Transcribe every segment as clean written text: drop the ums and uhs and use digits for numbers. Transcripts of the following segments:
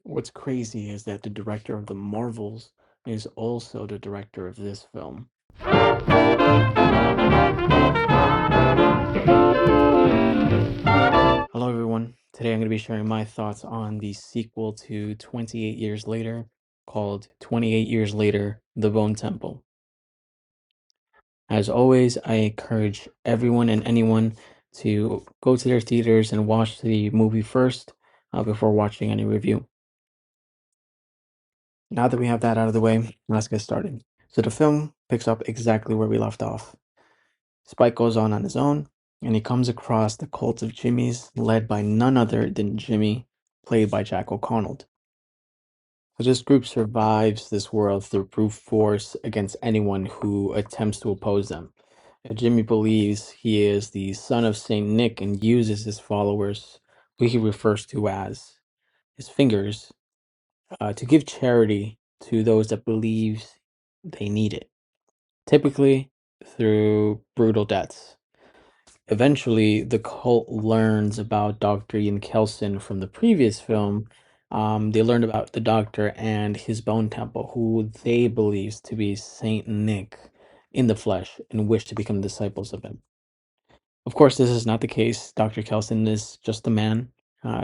What's crazy is that the director of the Marvels is also the director of this film. Hello, everyone. Today I'm going to be sharing my thoughts on the sequel to 28 Years Later called 28 Years Later The Bone Temple. As always, I encourage everyone and anyone to go to their theaters and watch the movie first before watching any review. Now that we have that out of the way, let's get started. So the film picks up exactly where we left off. Spike goes on his own, and he comes across the cult of Jimmy's, led by none other than Jimmy, played by Jack O'Connell. So this group survives this world through brute force against anyone who attempts to oppose them. Jimmy believes he is the son of Saint Nick and uses his followers, who he refers to as his fingers, to give charity to those that believes they need it, typically through brutal deaths. Eventually, the cult learns about Dr. Ian Kelson from the previous film. They learned about the doctor and his bone temple, who they believe to be Saint Nick in the flesh, and wish to become disciples of him. Of course, this is not the case. Dr. Kelson is just a man.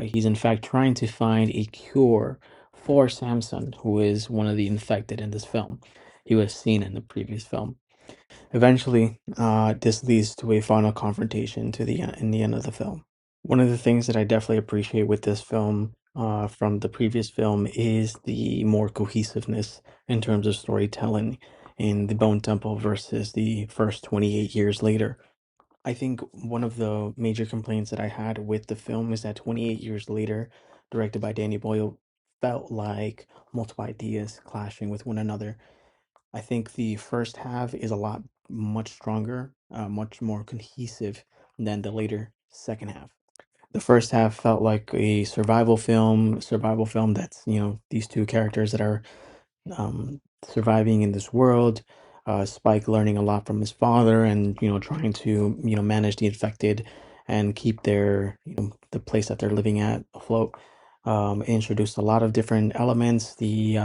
He's in fact trying to find a cure for Samson, who is one of the infected in this film. He was seen in the previous film. Eventually, this leads to a final confrontation in the end of the film. One of the things that I definitely appreciate with this film, from the previous film, is the more cohesiveness in terms of storytelling in the Bone Temple versus the first 28 years later. I think one of the major complaints that I had with the film is that 28 years later, directed by Danny Boyle, felt like multiple ideas clashing with one another. I think the first half is a lot much stronger, much more cohesive than the later second half. The first half felt like a survival film that's, these two characters that are surviving in this world. Spike learning a lot from his father, and trying to manage the infected and keep the place that they're living at afloat. It introduced a lot of different elements. The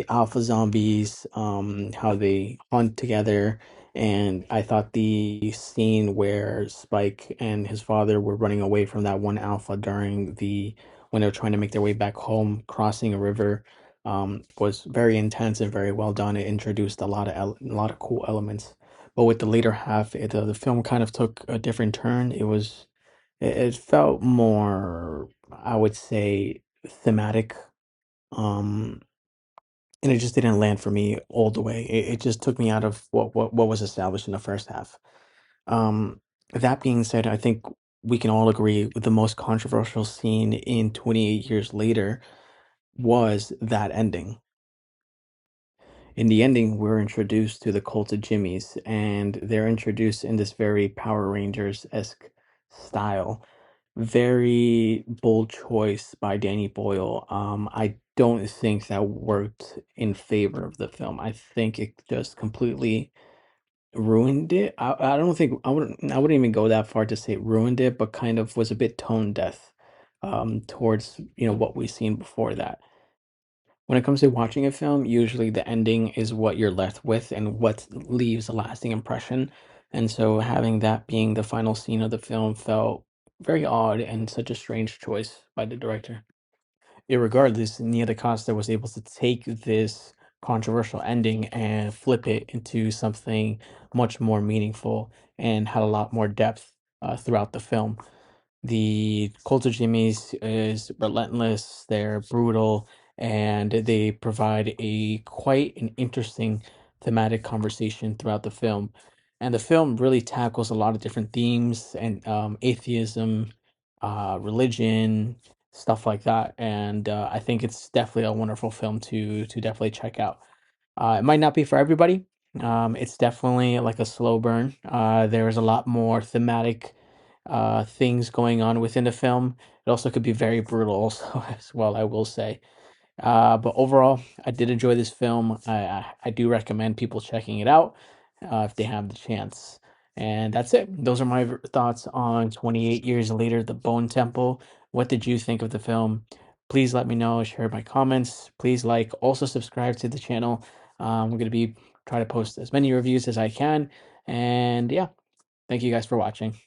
alpha zombies, how they hunt together, and I thought the scene where Spike and his father were running away from that one alpha during the when they were trying to make their way back home, crossing a river, was very intense and very well done. It introduced a lot of cool elements. But with the later half, the film kind of took a different turn. It felt more, I would say, thematic. Um, and it just didn't land for me all the way. It just took me out of what was established in the first half. Um, that being said, I think we can all agree the most controversial scene in 28 Years Later was that ending. In the ending, we're introduced to the cult of Jimmy's, and they're introduced in this very Power Rangers-esque style. Very bold choice by Danny Boyle. I don't think that worked in favor of the film. I think it just completely ruined it. I don't think I wouldn't even go that far to say ruined it, but kind of was a bit tone deaf towards what we've seen before that. When it comes to watching a film, usually the ending is what you're left with and what leaves a lasting impression. And so having that being the final scene of the film felt very odd and such a strange choice by the director. Irregardless, Nia DaCosta was able to take this controversial ending and flip it into something much more meaningful and had a lot more depth throughout the film. The Cult of Jimmy's is relentless, they're brutal, and they provide a quite an interesting thematic conversation throughout the film. And the film really tackles a lot of different themes and atheism, religion, stuff like that. And I think it's definitely a wonderful film to definitely check out. It might not be for everybody. It's definitely like a slow burn. There's a lot more thematic things going on within the film. It also could be very brutal, also as well. I will say, but overall, I did enjoy this film. I do recommend people checking it out if they have the chance. And that's it. Those are my thoughts on 28 Years Later, The Bone Temple. What did you think of the film? Please let me know, share my comments. Please like, also subscribe to the channel. We're going to be try to post as many reviews as I can. And yeah, thank you guys for watching.